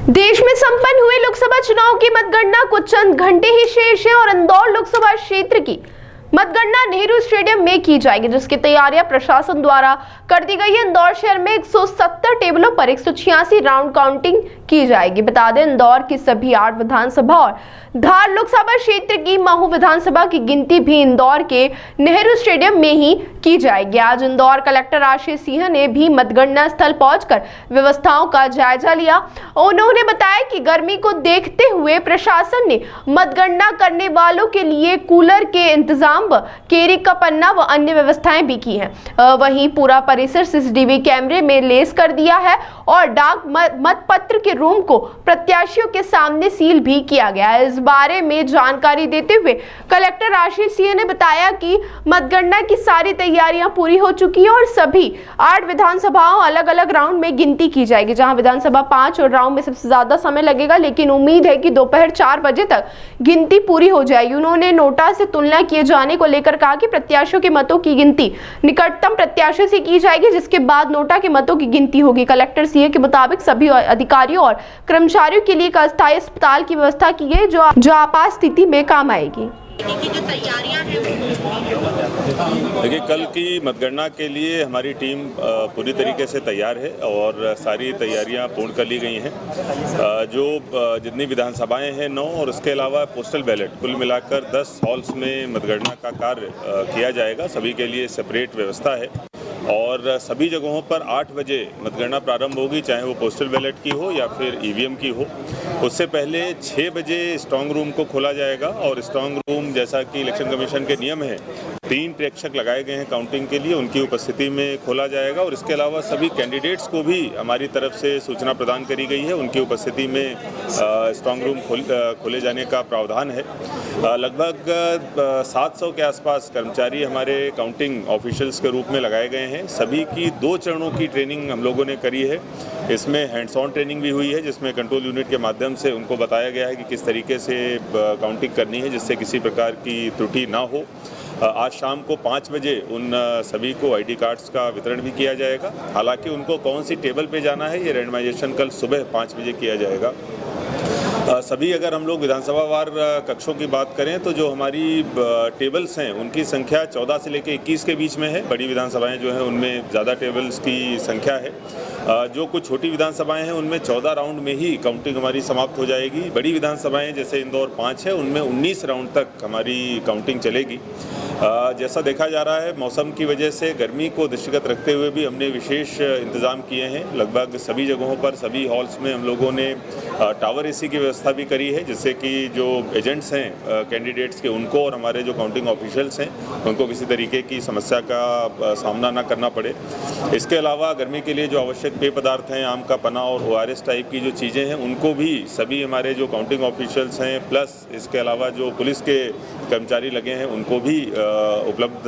देश में संपन्न हुए लोकसभा चुनाव की मतगणना कुछ चंद घंटे ही शेष है और इंदौर लोकसभा क्षेत्र की मतगणना नेहरू स्टेडियम में की जाएगी, जिसकी तैयारियां प्रशासन द्वारा कर दी गई है। इंदौर शहर में 170 टेबलों पर 186 राउंड काउंटिंग की जाएगी। बता दें, इंदौर की सभी 8 विधानसभा और धार लोकसभा क्षेत्र की महू विधानसभा की गिनती भी इंदौर के नेहरू स्टेडियम में ही की जाएगी। आज इंदौर कलेक्टर आशीष सिंह ने भी मतगणना स्थल पहुंचकर व्यवस्थाओं का जायजा लिया। उन्होंने बताया कि गर्मी को देखते हुए प्रशासन ने मतगणना करने वालों के लिए कूलर के इंतजाम, केरी का पन्ना व अन्य व्यवस्थाएं भी की हैं। वहीं पूरा परिसर सीसीटीवी कैमरे में लेस कर दिया है और डाक मतपत्र के रूम को प्रत्याशियों के सामने सील भी किया गया है। इस बारे में जानकारी देते हुए कलेक्टर आशीष सिंह ने बताया कि मतगणना की सारी तैयारियां पूरी हो चुकी है और सभी 8 विधानसभाओं अलग अलग राउंड में गिनती की जाएगी, जहां विधानसभा 5 और राउंड में सबसे ज्यादा समय लगेगा, लेकिन उम्मीद है कि दोपहर 4 बजे तक गिनती पूरी हो जाएगी। उन्होंने नोटा से तुलना किए जाने को लेकर कहा कि प्रत्याशियों के मतों की गिनती निकटतम प्रत्याशियों से की जाएगी, जिसके बाद नोटा के मतों की गिनती होगी। कलेक्टर सिंह के मुताबिक सभी अधिकारियों और कर्मचारियों के लिए एक अस्थायी अस्पताल की व्यवस्था की गई जो आपात स्थिति में काम आएगी। की जो तैयारियां हैं देखिए, कल की मतगणना के लिए हमारी टीम पूरी तरीके से तैयार है और सारी तैयारियां पूर्ण कर ली गई हैं। जो जितनी विधानसभाएं हैं 9 और उसके अलावा पोस्टल बैलेट कुल मिलाकर 10 हॉल्स में मतगणना का कार्य किया जाएगा। सभी के लिए सेपरेट व्यवस्था है और सभी जगहों पर 8 बजे मतगणना प्रारंभ होगी, चाहे वो पोस्टल बैलेट की हो या फिर ईवीएम की हो। उससे पहले 6 बजे स्ट्रांग रूम को खोला जाएगा और स्ट्रांग रूम, जैसा कि इलेक्शन कमीशन के नियम है, 3 प्रेक्षक लगाए गए हैं काउंटिंग के लिए, उनकी उपस्थिति में खोला जाएगा। और इसके अलावा सभी कैंडिडेट्स को भी हमारी तरफ से सूचना प्रदान करी गई है, उनकी उपस्थिति में स्ट्रांग रूम खोले जाने का प्रावधान है। लगभग 700 के आसपास कर्मचारी हमारे काउंटिंग ऑफिशियल्स के रूप में लगाए गए हैं। सभी की 2 चरणों की ट्रेनिंग हम लोगों ने करी है। इसमें हैंड्स ऑन ट्रेनिंग भी हुई है, जिसमें कंट्रोल यूनिट के माध्यम से उनको बताया गया है कि किस तरीके से काउंटिंग करनी है, जिससे किसी प्रकार की त्रुटि ना हो। आज शाम को 5 बजे उन सभी को आईडी कार्ड्स का वितरण भी किया जाएगा। हालांकि उनको कौन सी टेबल पे जाना है, ये रैंडमाइजेशन कल सुबह 5 बजे किया जाएगा। सभी, अगर हम लोग विधानसभावार कक्षों की बात करें तो जो हमारी टेबल्स हैं उनकी संख्या 14 से लेकर 21 के बीच में है। बड़ी विधानसभाएं जो हैं उनमें ज़्यादा टेबल्स की संख्या है। जो कुछ छोटी विधानसभाएं हैं उनमें 14 राउंड में ही काउंटिंग हमारी समाप्त हो जाएगी। बड़ी विधानसभाएं जैसे इंदौर 5 है, उनमें 19 राउंड तक हमारी काउंटिंग चलेगी। जैसा देखा जा रहा है, मौसम की वजह से गर्मी को दृष्टिगत रखते हुए भी हमने विशेष इंतजाम किए हैं। लगभग सभी जगहों पर, सभी हॉल्स में हम लोगों ने टावर एसी की व्यवस्था भी करी है, जिससे कि जो एजेंट्स हैं कैंडिडेट्स के, उनको और हमारे जो काउंटिंग ऑफिशियल्स हैं उनको किसी तरीके की समस्या का सामना ना करना पड़े। इसके अलावा गर्मी के लिए जो आवश्यक पेय पदार्थ हैं, आम का पन्ना और ORS टाइप की जो चीज़ें हैं, उनको भी सभी हमारे जो काउंटिंग ऑफिशियल्स हैं, प्लस इसके अलावा जो पुलिस के कर्मचारी लगे हैं, उनको भी उपलब्ध